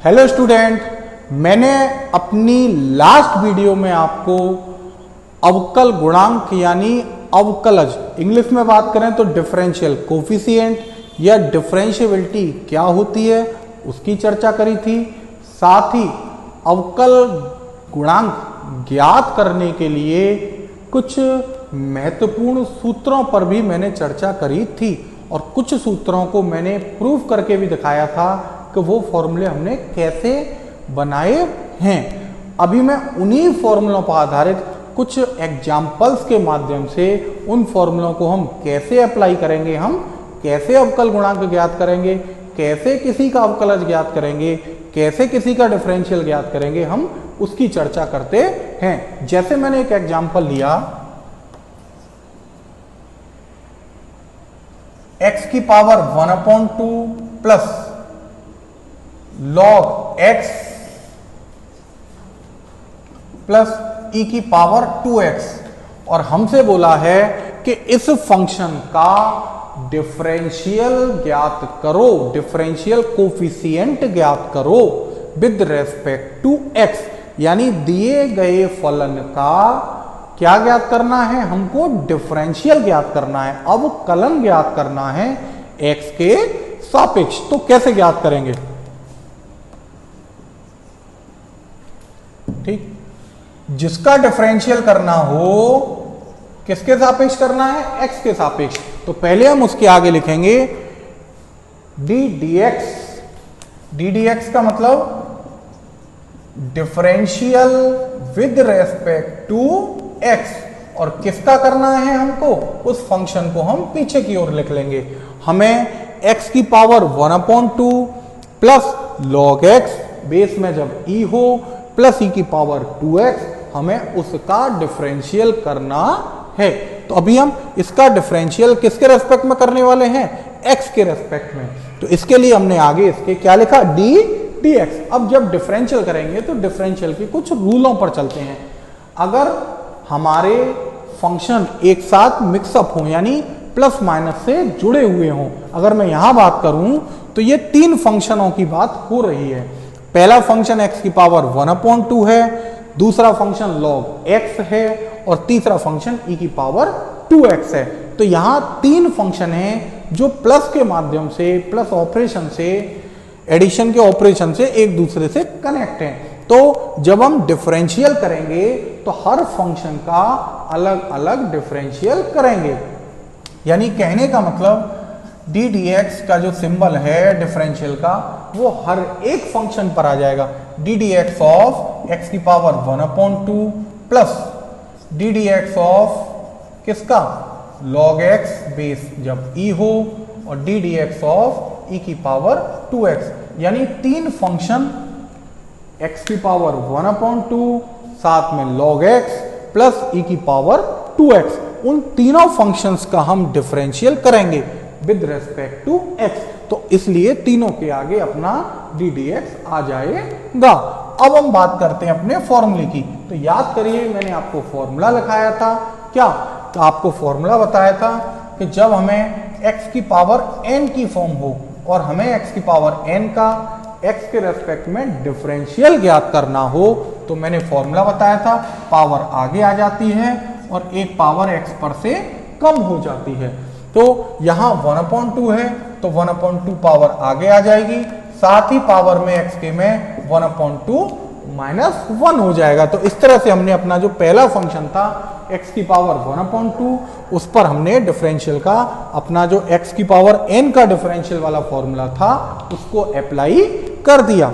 Hello student, मैंने अपनी last video में आपको अवकल गुणांक यानी अवकलज, इंग्लिश में बात करें तो डिफरेंशियल कोफिशिएंट या डिफरेंशिएबिलिटी क्या होती है उसकी चर्चा करी थी। साथ ही अवकल गुणांक ज्ञात करने के लिए कुछ महत्वपूर्ण सूत्रों पर भी मैंने चर्चा करी थी और कुछ सूत्रों को मैंने प्रूफ करके भी दिखाया था कि वो फॉर्मूले हमने कैसे बनाए हैं। अभी मैं उन्हीं फॉर्मूलों पर आधारित कुछ एग्जाम्पल्स के माध्यम से उन फॉर्मूलों को हम कैसे अप्लाई करेंगे, हम कैसे अवकल गुणांक ज्ञात करेंगे, कैसे किसी का अवकलज ज्ञात करेंगे, कैसे किसी का डिफरेंशियल ज्ञात करेंगे, हम उसकी चर्चा करते हैं। जैसे मैंने एक एग्जाम्पल लिया, x की power 1/2 plus log x plus e की पावर 2x, और हमसे बोला है कि इस फंक्शन का डिफरेंशियल ज्ञात करो, डिफरेंशियल कोफिशिएंट ज्ञात करो विद रेस्पेक्ट टू x, यानी दिए गए फलन का क्या ज्ञात करना है, हमको डिफरेंशियल ज्ञात करना है, अवकलन ज्ञात करना है x के सापेक्ष। तो कैसे ज्ञात करेंगे? ठीक, जिसका डिफरेंशियल करना हो किसके सापेक्ष करना है? x के सापेक्ष। तो पहले हम उसके आगे लिखेंगे d dx। d dx का मतलब differential with respect to x, और किसका करना है हमको? उस फंक्शन को हम पीछे की ओर लिख लेंगे। हमें x की power 1/2 plus log x, base में जब e हो, प्लस e की पावर 2x, हमें उसका डिफरेंशियल करना है। तो अभी हम इसका डिफरेंशियल किसके रेस्पेक्ट में करने वाले हैं? x के रेस्पेक्ट में। तो इसके लिए हमने आगे इसके क्या लिखा? d dx। अब जब डिफरेंशियल करेंगे तो डिफरेंशियल के कुछ रूलों पर चलते हैं। अगर हमारे फंक्शन एक साथ मिक्सअप हो, यानी प्लस माइनस से जुड़े हुए हों, अगर मैं यहां बात करूं तो ये तीन फंक्शनों की बात हो रही है। पहला फंक्शन x की पावर 1/2 है, दूसरा फंक्शन log x है, और तीसरा फंक्शन e की पावर 2x है। तो यहां तीन फंक्शन हैं जो प्लस के माध्यम से, प्लस ऑपरेशन से, एडिशन के ऑपरेशन से एक दूसरे से कनेक्ट हैं। तो जब हम डिफरेंशियल करेंगे तो हर फंक्शन का अलग अलग डिफरेंशियल करेंगे। यानी कहने का मतलब d dx का जो सिंबल है डिफरेंशियल का, वो हर एक फंक्शन पर आ जाएगा। d dx ऑफ x की power 1/2 plus d dx of किसका? log x बेस जब e हो, और d dx ऑफ e की पावर 2x, यानी तीन फंक्शन x की पावर 1/2 साथ में log x प्लस e की पावर 2x, उन तीनों फंक्शंस का हम डिफरेंशियल करेंगे विद रेस्पेक्ट टू x। तो इसलिए तीनों के आगे अपना d dx आ जाएगा। अब हम बात करते हैं अपने फॉर्मूले की। तो याद करिए, मैंने आपको फॉर्मूला लिखाया था क्या? तो आपको फॉर्मूला बताया था कि जब हमें x की पावर n की फॉर्म हो और हमें x की पावर n का x के रेस्पेक्ट में डिफरेंशियल ज्ञात करना हो, तो मैंने फॉर्मूला बताया था, पावर आगे आ जाती है और एक पावर x पर से कम हो जाती है। तो यहां 1/2 है तो 1/2 पावर आगे आ जाएगी, साथ ही पावर में x के में 1/2 -1 हो जाएगा। तो इस तरह से हमने अपना जो पहला फंक्शन था x की पावर 1/2, उस पर हमने डिफरेंशियल का अपना जो x की पावर n का डिफरेंशियल वाला फॉर्मूला था उसको अप्लाई कर दिया।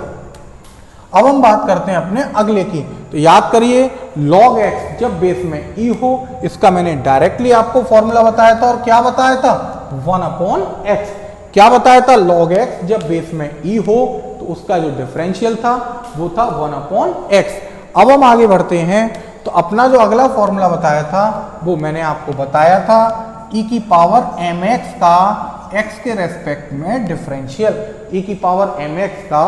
अब हम बात करते हैं अपने अगले की। तो याद करिए, log x जब बेस में e हो, इसका मैंने डायरेक्टली आपको फॉर्मूला बताया था, और क्या बताया था? 1/x। क्या बताया था? log x जब बेस में e हो तो उसका जो डिफरेंशियल था वो था 1/x। अब हम आगे बढ़ते हैं, तो अपना जो अगला फॉर्मूला बताया था वो मैंने आपको बताया था e की पावर mx का x के रेस्पेक्ट में डिफरेंशियल, e की पावर mx का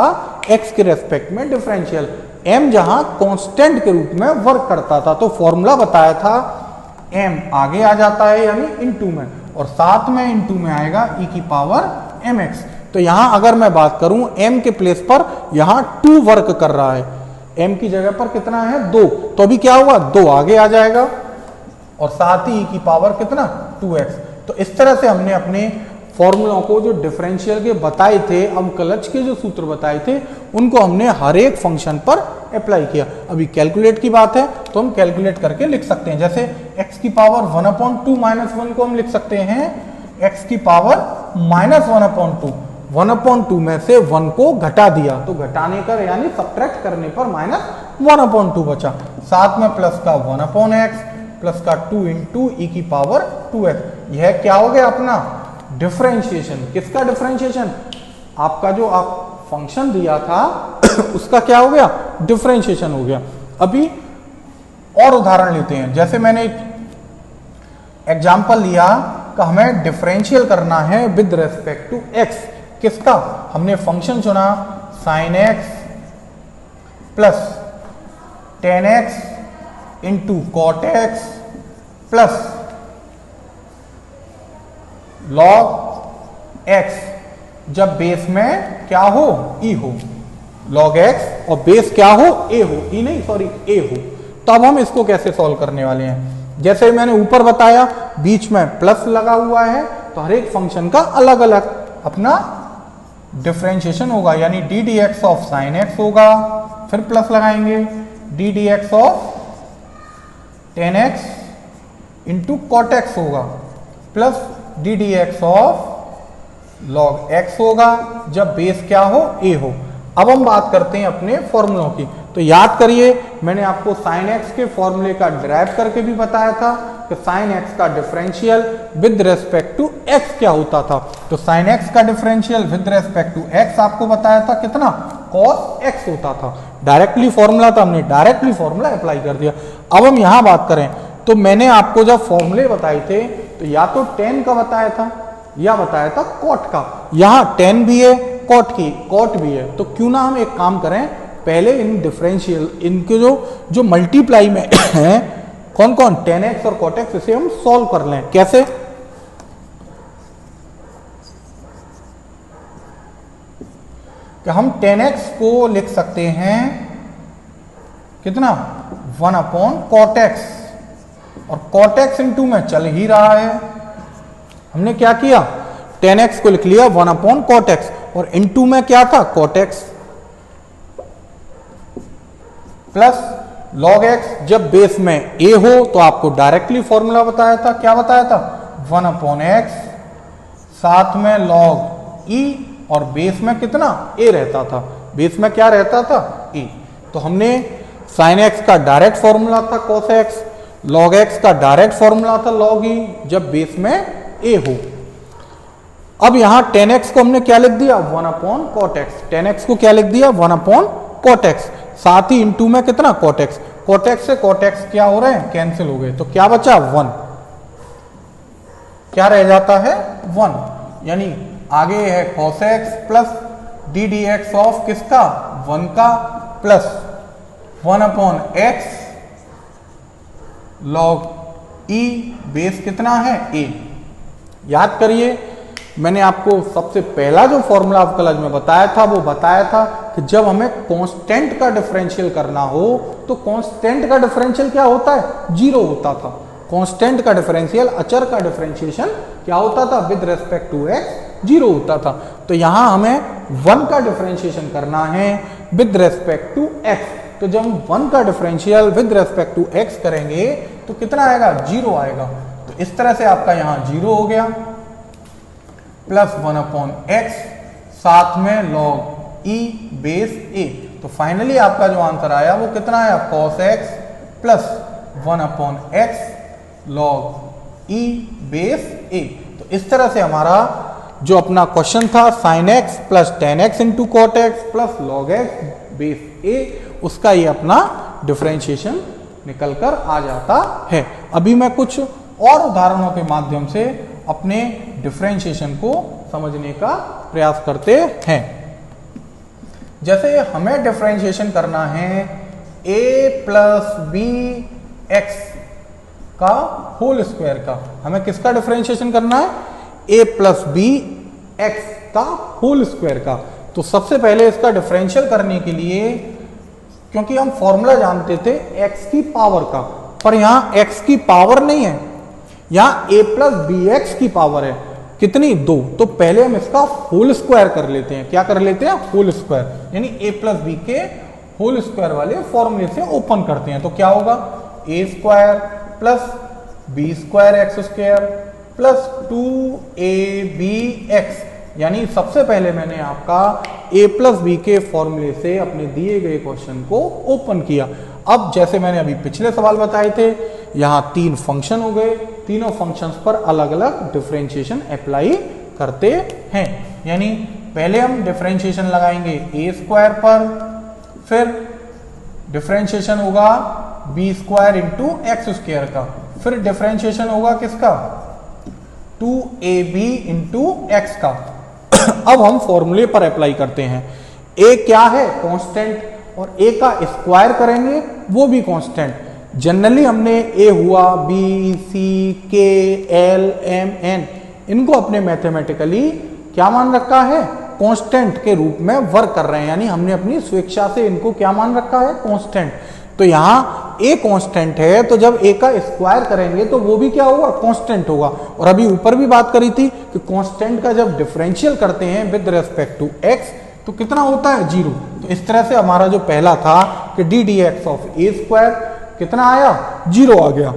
x के रेस्पेक्ट में डिफरेंशियल, m जहां कांस्टेंट के रूप में वर्क करता था। तो फॉर्मूला बताया था m आगे आ जाता है यानी इनटू में, और साथ में इनटू में आएगा e की पावर mx। तो यहां अगर मैं बात करूं m के प्लेस पर यहां 2 वर्क कर रहा है, m की जगह पर कितना है 2, तो अभी क्या हुआ 2 आगे आ जाएगा और साथ ही e की पावर कितना 2x। तो इस तरह से हमने अपने फॉर्मूलों को जो डिफरेंशियल के बताए थे, अवकलज के जो सूत्र बताए थे, उनको हमने हर एक फंक्शन पर अप्लाई किया। अभी कैलकुलेट की बात है तो हम कैलकुलेट करके लिख सकते हैं। जैसे x की पावर 1/2 -1 को हम लिख सकते हैं x की पावर -1/2, 1/2 में से 1 को घटा दिया तो घटाने का यानी सब्ट्रैक्ट करने पर -1/2 बचा, साथ में प्लस का 1/x प्लस का 2 इंटू ई की पावर 2x। यह क्या हो गया अपना डिफरेंशिएशन। किसका डिफरेंशिएशन? आपका जो आप फंक्शन दिया था उसका क्या हो गया डिफरेंशिएशन हो गया। अभी और उदाहरण लेते हैं। जैसे मैंने एग्जांपल लिया कि हमें डिफरेंशियल करना है विद रेस्पेक्ट टू x। किसका? हमने फंक्शन चुना sin x plus tan x into cot x plus log x जब बेस में क्या हो e हो, log x और बेस क्या हो a हो, e नहीं सॉरी a हो। तो अब हम इसको कैसे सॉल्व करने वाले हैं? जैसे मैंने ऊपर बताया बीच में प्लस लगा हुआ है तो हर एक फंक्शन का अलग अलग अपना डिफरेंशिएशन होगा, यानी d d x of sine x होगा, फिर प्लस लगाएंगे d d x of ten x into cot x होगा, plus d d x of log x होगा जब बेस क्या हो ए हो। अब हम बात करते हैं अपने फॉर्मूलों की। तो याद करिए मैंने आपको साइन एक्स के फॉर्मूले का डिराइव करके भी बताया था कि साइन एक्स का differential with respect to x क्या होता था। तो साइन एक्स का differential with respect to x आपको बताया था कितना कॉस एक्स होता था। डायरेक्टली फॉर्मूला था, हमने डायरेक्टली फॉर्मूला अप्लाई कर दिया। अब हम यहां बात करें तो मैंने आपको जब फॉर्मूले बताए थे तो या तो टेन का बताया था या बताया था कॉट का। यहां टेन भी है कॉट भी है, तो क्यों ना हम एक काम करें पहले इन डिफरेंशियल इनके जो मल्टीप्लाई में है कौन कौन टेन एक्स और कॉट एक्स, इसे हम सॉल्व कर लें। कैसे? कि हम टेन एक्स को लिख सकते हैं कितना 1/cot x और cot x इंटू में चल ही रहा है। हमने क्या किया 10x को लिख लिया 1/cot x और इंटू में क्या था cot x plus log x। जब बेस में a हो तो आपको डायरेक्टली फॉर्मूला बताया था, क्या बताया था 1/x साथ में log e और बेस में कितना a रहता था, बेस में क्या रहता था a। तो हमने sin x का डायरेक्ट फॉर्मूला था cos x, log x का डायरेक्ट फॉर्मूला था log e जब बेस में a हो। अब यहां 10x को हमने क्या लिख दिया 1/cot x, 10x को क्या लिख दिया 1/cot x, साथ ही इंटू में कितना cot x, cot x से cot x क्या हो रहे हैं कैंसिल हो गए, तो क्या बचा 1, क्या रह जाता है 1, यानी आगे है cos x plus d d x of किसका 1 का plus 1/x log e base कितना है a। याद करिए मैंने आपको सबसे पहला जो फॉर्मूला अवकलज में बताया था वो बताया था कि जब हमें कांस्टेंट का डिफरेंशियल करना हो तो कांस्टेंट का डिफरेंशियल क्या होता है 0 होता था। कांस्टेंट का डिफरेंशियल अचर का डिफरेंशिएशन क्या होता था विद रेस्पेक्ट टू x 0 होता था। तो यहां हमें 1 का डिफरेंशिएशन करना है विद रेस्पेक्ट टू x। तो जब हम 1 का differential with respect to x करेंगे तो कितना आएगा 0 आएगा। तो इस तरह से आपका यहां 0 हो गया प्लस 1/x साथ में log e बेस a। तो फाइनली आपका जो आंसर आया वो कितना आया cos x plus 1/x log e base a। तो इस तरह से हमारा जो अपना क्वेश्चन था sin x plus tan x into cot x plus log x base a, उसका ये अपना डिफरेंशिएशन निकल कर आ जाता है। अभी मैं कुछ और उदाहरणों के माध्यम से अपने डिफरेंशिएशन को समझने का प्रयास करते हैं। जैसे हमें डिफरेंशिएशन करना है a प्लस बी एक्स का होल स्क्वायर का। हमें किसका डिफरेंशिएशन करना है a प्लस बी एक्स का होल स्क्वायर का। तो सबसे पहले इसका डिफरेंशियल करने के लिए, क्योंकि हम फॉर्मूला जानते थे x की पावर का, पर यहां x की पावर नहीं है, यहां a प्लस बी एक्स की पावर है। कितनी? 2। तो पहले हम इसका होल स्क्वायर कर लेते हैं। क्या कर लेते हैं? होल स्क्वायर, यानी a प्लस बी के होल स्क्वायर वाले फॉर्मूले से ओपन करते हैं। तो क्या होगा? a square plus b square x square plus 2ab(x), यानी सबसे पहले मैंने आपका a प्लस बी के फॉर्मूले से अपने दिए गए क्वेश्चन को ओपन किया। अब जैसे मैंने अभी पिछले सवाल बताए थे, यहां 3 फंक्शन हो गए, तीनों फंक्शंस पर अलग अलग डिफरेंशिएशन अप्लाई करते हैं। यानी पहले हम डिफरेंशिएशन लगाएंगे a स्क्वायर पर, फिर डिफरेंशिएशन होगा b square into x square का, फिर डिफरेंशिएशन होगा किसका? 2ab इंटू एक्स का। अब हम फॉर्मूले पर अप्लाई करते हैं। a क्या है? कांस्टेंट, और a का स्क्वायर करेंगे वो भी कांस्टेंट। जनरली हमने a हुआ b c k l m n, इनको अपने मैथमेटिकली क्या मान रखा है? कांस्टेंट के रूप में वर्क कर रहे हैं, यानी हमने अपनी स्वेच्छा से इनको क्या मान रखा है? कांस्टेंट। तो यहां a कांस्टेंट है, तो जब a का स्क्वायर करेंगे तो वो भी क्या होगा? कांस्टेंट होगा। और अभी ऊपर भी बात करी थी कि कांस्टेंट का जब डिफरेंशियल करते हैं विद रिस्पेक्ट टू x तो कितना होता है? 0। तो इस तरह से हमारा जो पहला था कि D d x of a square कितना आया? 0 आ गया।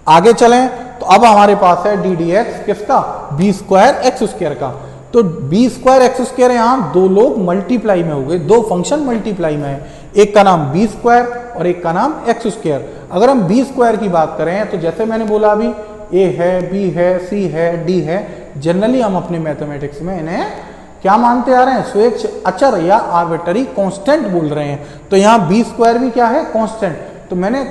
आगे चलें तो अब हमारे पास है डी डी एक्स किसका? बी स्क्वायर एक्स स्क्वायर का। तो बी स्क्वायर एक्स स्क्वायर, यहां दो लोग मल्टीप्लाई में हो गए, दो फंक्शन मल्टीप्लाई में है, एक का नाम बी स्क्वायर और एक का नाम एक्स स्क्वायर। अगर हम बी स्क्वायर की बात करें तो जैसे मैंने बोला अभी ए है, बी है, सी है, डी है, जनरली हम अपने मैथमेटिक्स में इन्हें क्या मानते आ रहे हैं? स्वेच्छ अचर या आर्बिट्ररी कांस्टेंट बोल रहे हैं। तो यहाँ बी स्क्वायर भी क्या है? कांस्टेंट। तो मैंने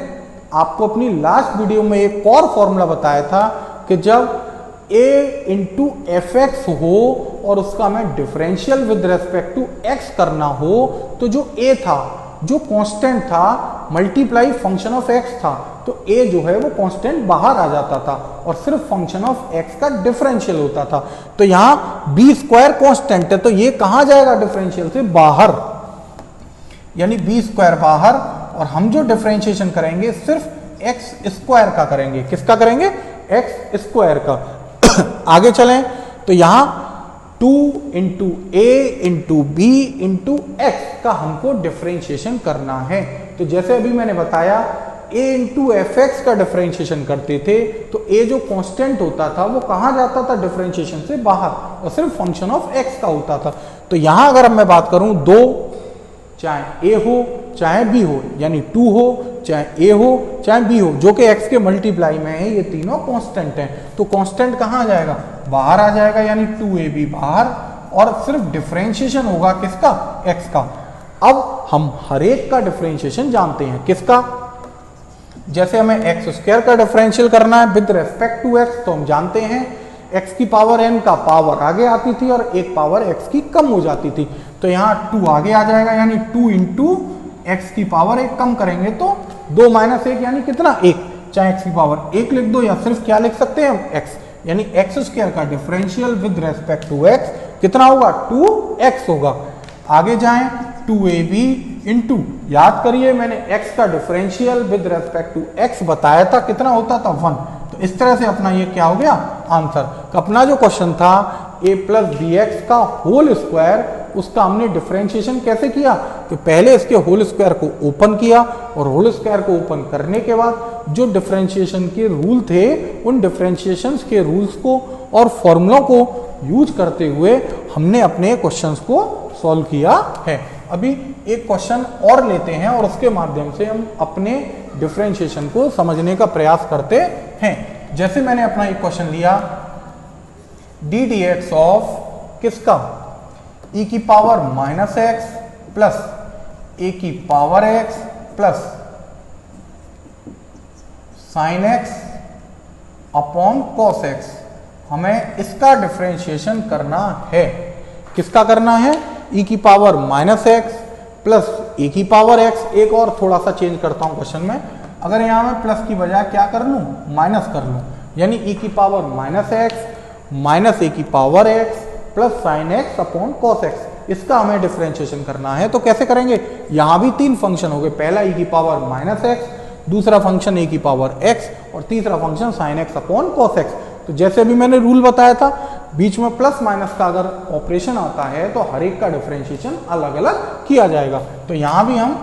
आपको अपनी लास्ट वीडियो में एक और फॉर्मूला बताया था कि जब a इंटू एफ एक्स हो और उसका हमें differential with respect to x करना हो, तो जो a था, जो कांस्टेंट था, मल्टीप्लाई फंक्शन ऑफ x था, तो a जो है वो कांस्टेंट बाहर आ जाता था और सिर्फ फंक्शन ऑफ x का डिफरेंशियल होता था। तो यहां b स्क्वायर कांस्टेंट है, तो ये कहां जाएगा? डिफरेंशियल से बाहर, यानी b स्क्वायर बाहर, और हम जो डिफरेंशिएशन करेंगे सिर्फ x स्क्वायर का करेंगे। किसका करेंगे? x स्क्वायर का। आगे चलें तो यहां 2 इंटू ए इंटू बी इंटू एक्स का हमको डिफरेंशिएशन करना है। तो जैसे अभी मैंने बताया a इंटू एफ एक्स का डिफरेंशिएशन करते थे तो a जो कांस्टेंट होता था वो कहां जाता था? डिफरेंशिएशन से बाहर, और सिर्फ फंक्शन ऑफ x का होता था। तो यहां अगर मैं बात करूं, दो, चाहे a हो चाहे b हो, यानी 2 हो चाहे a हो चाहे b हो, जो कि x के मल्टीप्लाई में है, ये तीनों कांस्टेंट हैं। तो कांस्टेंट कहां आ जाएगा? बाहर आ जाएगा, यानी 2ab बाहर, और सिर्फ डिफरेंशिएशन होगा किसका? x का। अब हम हर एक का डिफरेंशिएशन जानते हैं। किसका? जैसे हमें एक्स स्क्वायर का डिफरेंशियल करना है विद रेस्पेक्ट टू x, तो हम जानते हैं x की पावर n का पावर आगे आती थी और एक पावर x की कम हो जाती थी। तो यहाँ 2 आगे आ जाएगा, यानी 2 इंटू एक्स की पावर 1 कम करेंगे तो 2 माइनस 1 यानी कितना? 1। चाहे x की पावर 1 लिख दो या सिर्फ क्या लिख सकते हैं हम? x, यानी एक्स स्क्वायर का differential with respect to x कितना होगा? 2x होगा। आगे जाएं, 2ab इंटू, याद करिए मैंने x का differential with respect to x बताया था, कितना होता था? 1। तो इस तरह से अपना ये क्या हो गया? आंसर। अपना जो क्वेश्चन था a प्लस बी एक्स का होल स्क्वायर, उसका हमने डिफरेंशिएशन कैसे किया? कि पहले इसके होल स्क्वायर को ओपन किया और होल स्क्वायर को ओपन करने के बाद जो डिफरेंशिएशन के रूल थे उन डिफरेंशिएशंस के रूल्स को और फॉर्मूलों को यूज करते हुए हमने अपने क्वेश्चंस को सॉल्व किया है। अभी एक क्वेश्चन और लेते हैं और उसके माध्यम से हम अपने डिफरेंशिएशन को समझने का प्रयास करते हैं। जैसे मैंने अपना एक क्वेश्चन लिया, डी डी एक्स ऑफ किसका? e की power minus x plus a की power x plus sine x upon cos x. हमें इसका डिफरेंशिएशन करना है। किसका करना है? e की power minus x plus a की पावर x। एक और थोड़ा सा चेंज करता हूं क्वेश्चन में, अगर यहां मैं प्लस की बजाय क्या कर लूं? माइनस कर लूं, यानी e की पावर माइनस एक्स माइनस ए की power x plus sine x upon cos x, इसका हमें डिफरेंशिएशन करना है। तो कैसे करेंगे, यहां भी तीन फंक्शन हो गए, पहला e की पावर माइनस एक्स, दूसरा फंक्शन e की पावर x और तीसरा function sine x upon cos x. तो जैसे अभी मैंने रूल बताया था, बीच में प्लस माइनस का अगर ऑपरेशन आता है तो हर एक का डिफरेंशिएशन अलग अलग किया जाएगा। तो यहां भी हम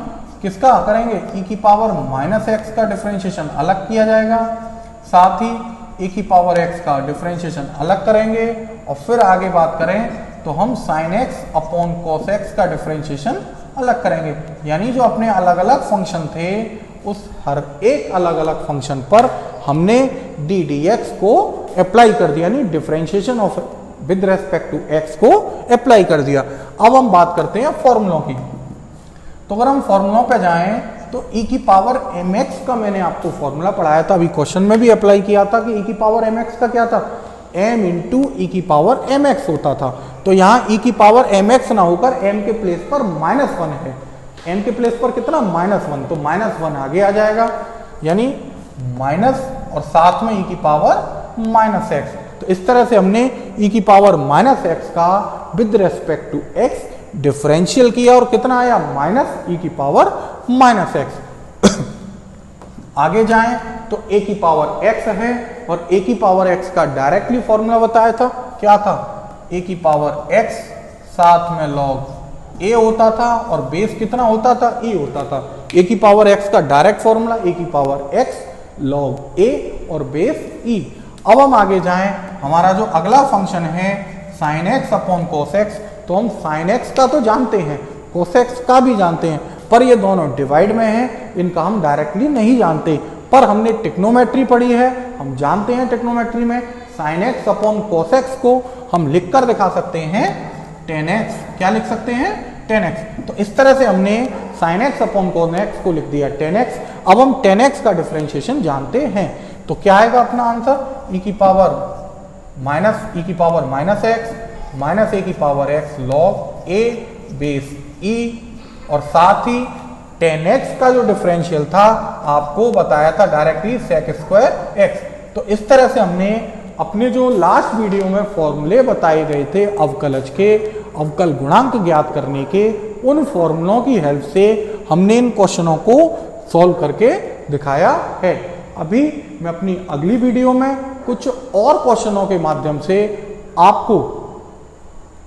किसका करेंगे, e की पावर माइनस एक्स का डिफरेंशिएशन अलग किया जाएगा, साथ ही e की पावर x का डिफरेंशिएशन अलग करेंगे, और फिर आगे बात करें तो हम sine x upon cos x का डिफरेंशिएशन अलग करेंगे। यानी जो अपने अलग अलग फंक्शन थे उस हर एक अलग अलग फंक्शन पर हमने डी डी एक्स को अप्लाई कर दिया, यानी differentiation of with respect to x को अप्लाई कर दिया। अब हम बात करते हैं फॉर्मूलों की। तो अगर हम फॉर्मूलों पे जाएं तो e की पावर mx का मैंने आपको फॉर्मूला पढ़ाया था, अभी क्वेश्चन में भी अप्लाई किया था कि e की पावर mx का क्या था, m इंटू e की पावर mx होता था। तो यहाँ e की पावर mx ना होकर m के प्लेस पर -1 है, m के प्लेस पर कितना -1, तो -1 आगे आ जाएगा, यानी माइनस और साथ में e की पावर -x। तो इस तरह से हमने e की पावर -x का with respect to x differential किया और कितना आया, -e की पावर -x। आगे जाएं तो a की पावर x है और a की पावर x का डायरेक्टली फॉर्मूला बताया था, क्या था, a की पावर x साथ में log a होता था और बेस कितना होता था, e होता था। a की पावर x का डायरेक्ट फॉर्मूला a की पावर x log a और बेस e। अब हम आगे जाएं, हमारा जो अगला फंक्शन है sine x upon cos x, तो हम साइन एक्स का तो जानते हैं, कोस एक्स का भी जानते हैं, पर ये दोनों डिवाइड में हैं, इनका हम डायरेक्टली नहीं जानते। पर हमने ट्रिग्नोमेट्री पढ़ी है, हम जानते हैं ट्रिग्नोमेट्री में sine x upon cos x को हम लिखकर दिखा सकते हैं टेन एक्स। क्या लिख सकते हैं, टेन एक्स। तो इस तरह से हमने sine x upon cos x को लिख दिया टेन एक्स। अब हम टेन एक्स का डिफरेंशिएशन जानते हैं, तो क्या आएगा अपना आंसर, e की पावर माइनस एक्स माइनस ए की पावर एक्स लॉग ए बेस e, और साथ ही टेन एक्स का जो डिफरेंशियल था आपको बताया था डायरेक्टली सेक स्क्वायर एक्स। तो इस तरह से हमने अपने जो लास्ट वीडियो में फॉर्मूले बताए गए थे अवकलज के, अवकल गुणांक ज्ञात करने के, उन फॉर्मूलों की हेल्प से हमने इन क्वेश्चनों को सॉल्व करके दिखाया है। अभी मैं अपनी अगली वीडियो में कुछ और क्वेश्चनों के माध्यम से आपको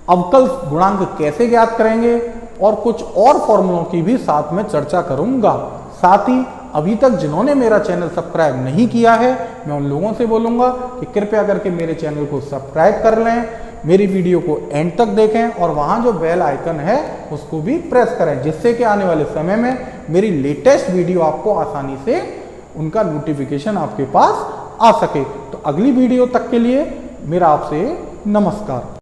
अवकल गुणांक कैसे ज्ञात करेंगे और कुछ और फॉर्मूलों की भी साथ में चर्चा करूंगा। साथ ही अभी तक जिन्होंने मेरा चैनल सब्सक्राइब नहीं किया है, मैं उन लोगों से बोलूंगा कि कृपया करके मेरे चैनल को सब्सक्राइब कर लें, मेरी वीडियो को एंड तक देखें और वहां जो बेल आइकन है उसको भी प्रेस करें, जिससे कि आने वाले समय में मेरी लेटेस्ट वीडियो आपको आसानी से उनका नोटिफिकेशन आपके पास आ सके। तो अगली वीडियो तक के लिए मेरा आपसे नमस्कार।